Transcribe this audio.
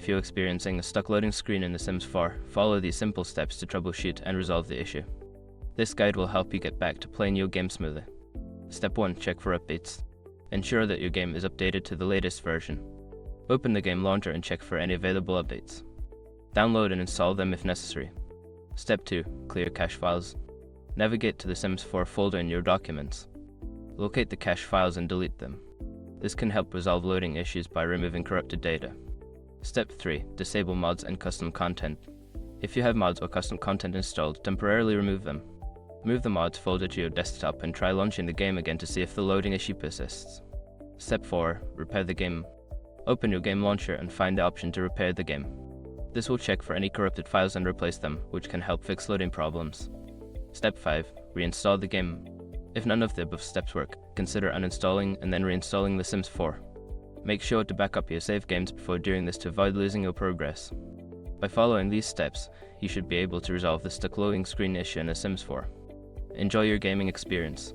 If you're experiencing a stuck loading screen in The Sims 4, follow these simple steps to troubleshoot and resolve the issue. This guide will help you get back to playing your game smoothly. Step 1. Check for updates. Ensure that your game is updated to the latest version. Open the game launcher and check for any available updates. Download and install them if necessary. Step 2. Clear cache files. Navigate to the Sims 4 folder in your documents. Locate the cache files and delete them. This can help resolve loading issues by removing corrupted data. Step 3. Disable mods and custom content. If you have mods or custom content installed, temporarily remove them. Move the mods folder to your desktop and try launching the game again to see if the loading issue persists. Step 4. Repair the game. Open your game launcher and find the option to repair the game. This will check for any corrupted files and replace them, which can help fix loading problems. Step 5. Reinstall the game. If none of the above steps work, consider uninstalling and then reinstalling The Sims 4. Make sure to back up your save games before doing this to avoid losing your progress. By following these steps, you should be able to resolve the stuck loading screen issue in The Sims 4. Enjoy your gaming experience.